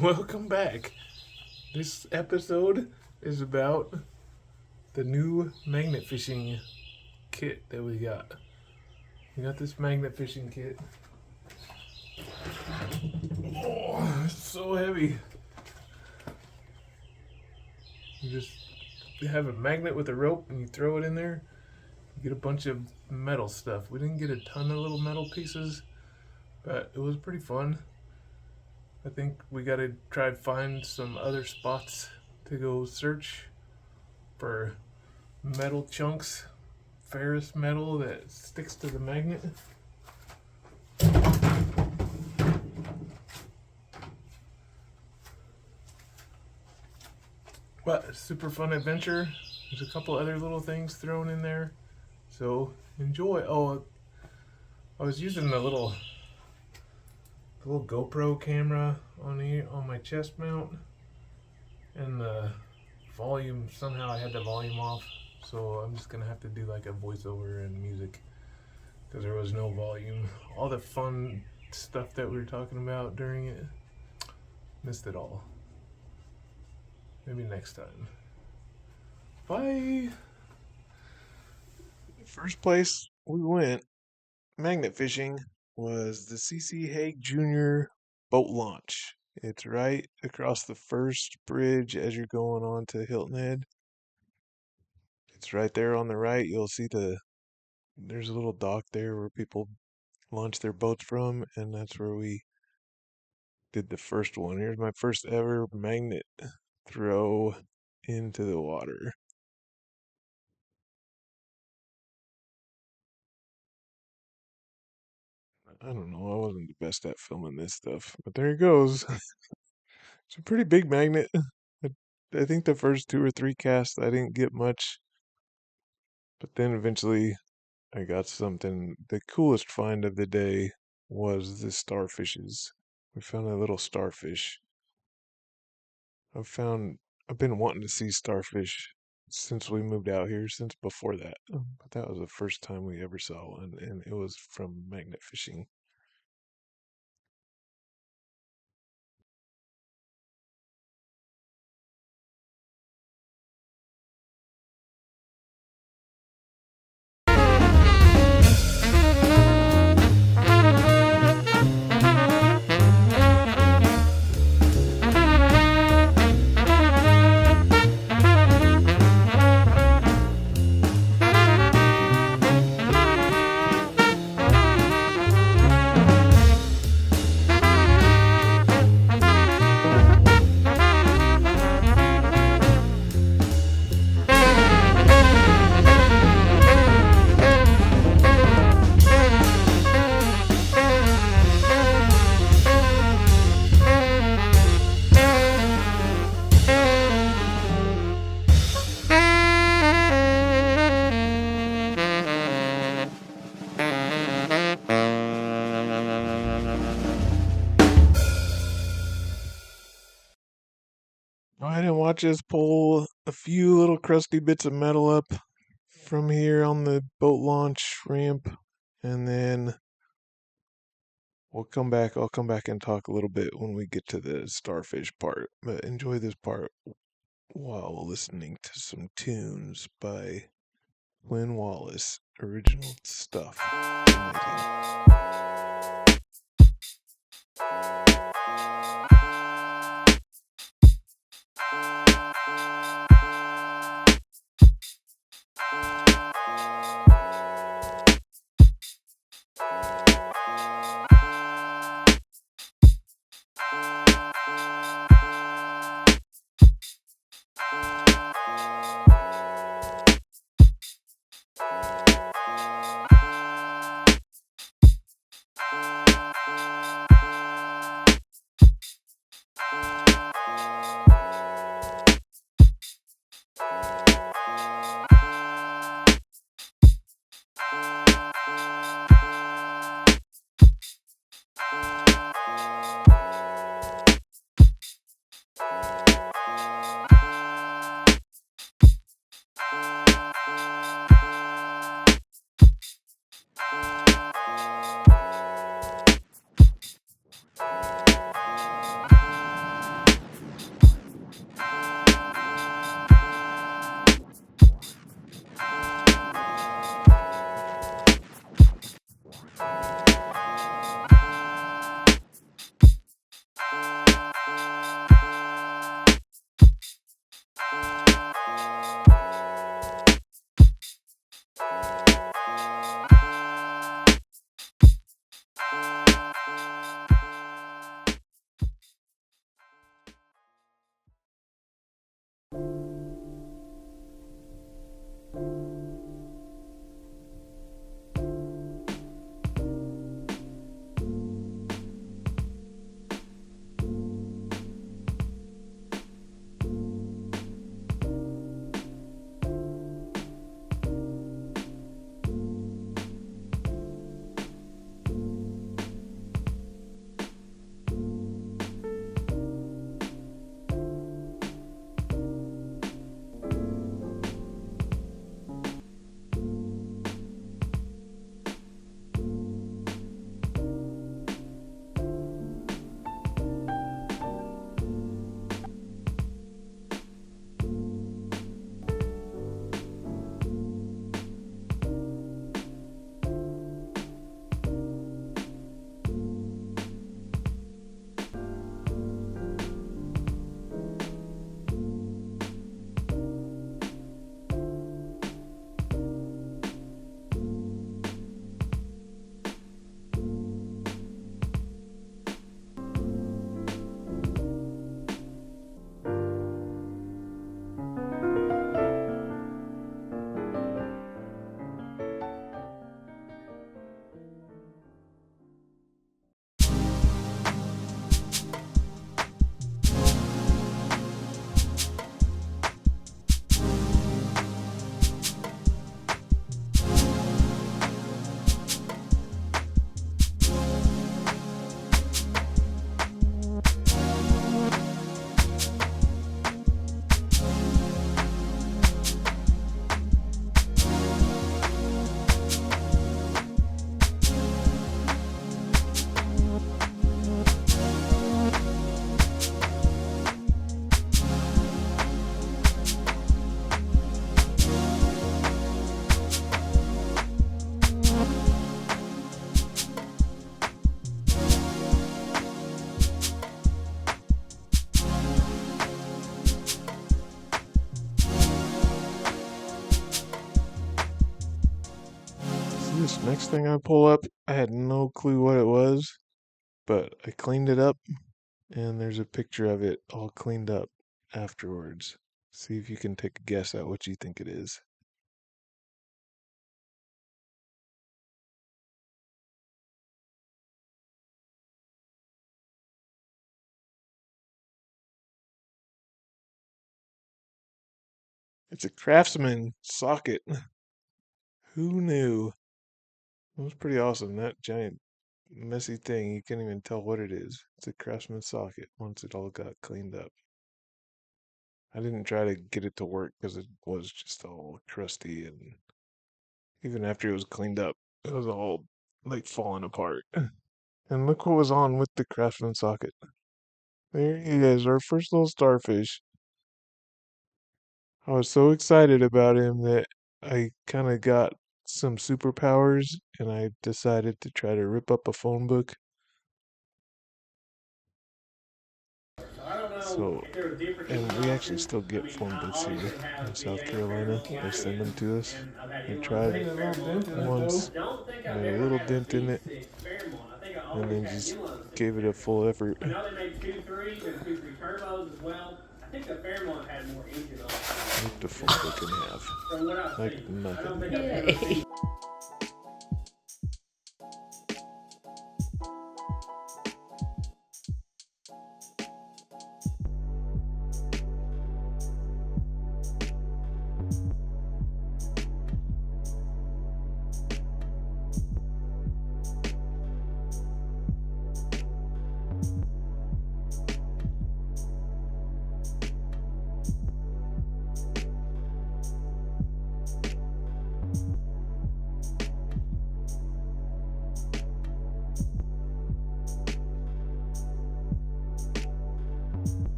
Welcome back. This episode is about the new magnet fishing kit that we got. We got this magnet fishing kit. Oh, it's so heavy. You just have a magnet with a rope and you throw it in there. You get a bunch of metal stuff. We didn't get a ton of little metal pieces, but it was pretty fun. I think we gotta try to find some other spots to go search for metal chunks, ferrous metal that sticks to the magnet. But super fun adventure. There's a couple other little things thrown in there, so enjoy. Oh, I was using the little GoPro camera on my chest mount, and the volume, somehow I had the volume off, so I'm just gonna have to do like a voiceover and music because there was no volume. All the fun stuff that we were talking about during it, missed it all. Maybe next time. Bye. First place we went magnet fishing was the CC Haig Jr. boat launch. It's right across the first bridge as you're going on to Hilton Head. It's right there on the right. You'll see there's a little dock there where people launch their boats from, and that's where we did the first one. Here's my first ever magnet throw into the water. I don't know, I wasn't the best at filming this stuff, but there it goes. It's a pretty big magnet. I, I think the first two or three casts I didn't get much, but then eventually I got something. The coolest find of the day was the starfishes. We found a little starfish. I've been wanting to see starfish since we moved out here, since before that. But that was the first time we ever saw one, and it was from magnet fishing. I didn't watch us pull a few little crusty bits of metal up from here on the boat launch ramp, and then I'll come back and talk a little bit when we get to the starfish part. But enjoy this part while listening to some tunes by Lynn Wallace. Original stuff. Amazing. This next thing I pull up, I had no clue what it was, but I cleaned it up, and there's a picture of it all cleaned up afterwards. See if you can take a guess at what you think it is. It's a Craftsman socket. Who knew? It was pretty awesome. That giant messy thing, you can't even tell what it is. It's a Craftsman socket once it all got cleaned up. I didn't try to get it to work because it was just all crusty, and even after it was cleaned up, it was all like falling apart. And look what was on with the Craftsman socket. There he is, our first little starfish. I was so excited about him that I kind of got some superpowers and I decided to try to rip up a phone book. So, and we actually still get phone books here in South Carolina. They send them to us. I tried Made a little dent in it though. once, made a little dent in it, and then just gave it a full effort. I know they made two threes and two three turbos as well. I think the Fairmont had more engine on it, Ripped a phone book in half. from what I've Like seen. I don't nothing. think I've ever seen.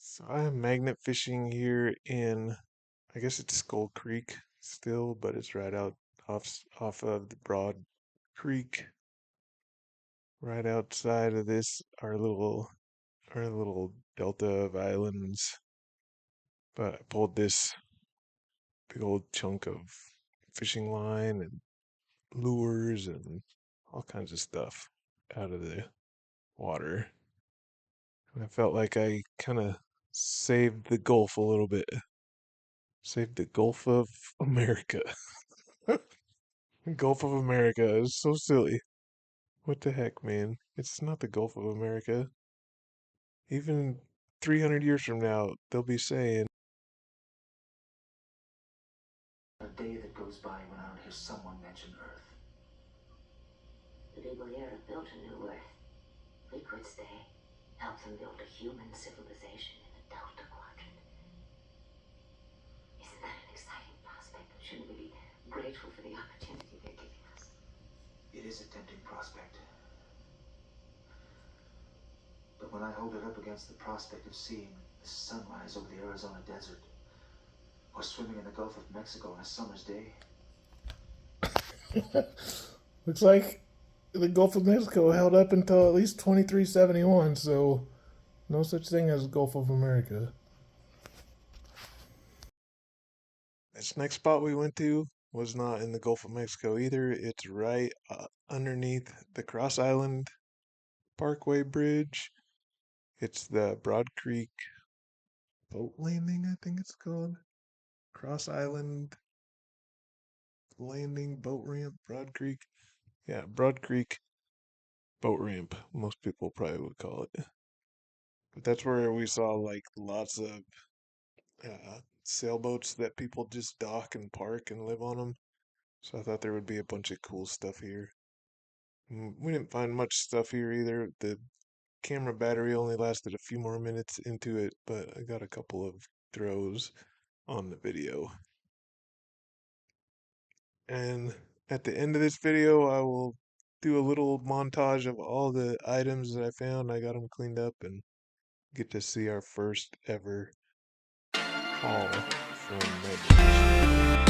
So I am magnet fishing here in, I guess it's Skull Creek still, but it's right out off of the Broad Creek, right outside of this our little delta of islands. But I pulled this big old chunk of fishing line and lures and all kinds of stuff out of the water. And I felt like I kind of saved the Gulf a little bit. Save the Gulf of America. Gulf of America is so silly. What the heck, man? It's not the Gulf of America. Even 300 years from now, they'll be saying, A day that goes by when I don't hear someone mention Earth. The people here have built a new Earth. We could stay, help them build a human civilization in the Delta Quadrant. Isn't that an exciting prospect? Shouldn't we be grateful for the opportunity they're giving us? It is a tempting prospect. But when I hold it up against the prospect of seeing the sunrise over the Arizona desert, or swimming in the Gulf of Mexico on a summer's day, looks like the Gulf of Mexico held up until at least 2371, so no such thing as Gulf of America. This next spot we went to was not in the Gulf of Mexico either. It's right underneath the Cross Island Parkway Bridge. It's the Broad Creek Boat Landing, I think it's called. Cross Island Landing Boat Ramp, Broad Creek. Yeah, Broad Creek Boat Ramp, most people probably would call it. But that's where we saw like lots of sailboats that people just dock and park and live on them. So I thought there would be a bunch of cool stuff here. We didn't find much stuff here either. The camera battery only lasted a few more minutes into it, but I got a couple of throws on the video. And at the end of this video, I will do a little montage of all the items that I found. I got them cleaned up and get to see our first ever haul from Magnet.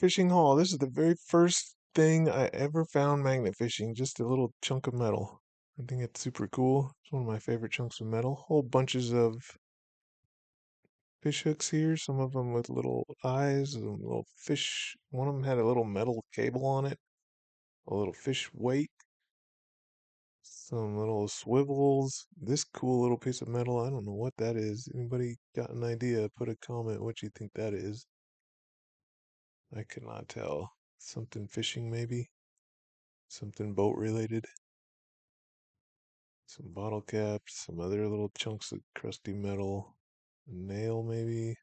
fishing haul. This is the very first thing I ever found magnet fishing, just a little chunk of metal. I think it's super cool. It's one of my favorite chunks of metal. Whole bunches of fish hooks here, some of them with little eyes, and little fish. One of them had a little metal cable on it, a little fish weight, some little swivels. This cool little piece of metal, I don't know what that is. Anybody got an idea? Put a comment what you think that is. I could not tell. Something fishing, maybe? Something boat related? Some bottle caps, some other little chunks of crusty metal. A nail, maybe?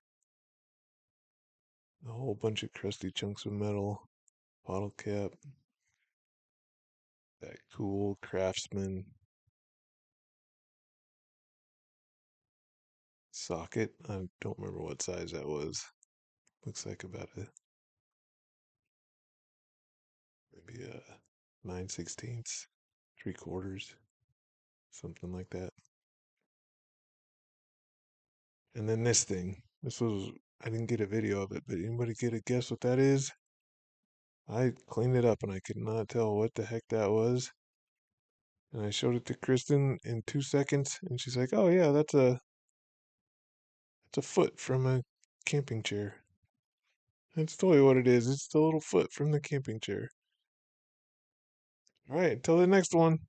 A whole bunch of crusty chunks of metal. Bottle cap. That cool craftsman socket. I don't remember what size that was. Looks like about maybe a 9/16, 3/4, something like that. And then this thing. I didn't get a video of it, but anybody get a guess what that is? I cleaned it up and I could not tell what the heck that was. And I showed it to Kristen in 2 seconds, and she's like, "Oh yeah, that's a foot from a camping chair." That's totally what it is. It's the little foot from the camping chair. All right, until the next one.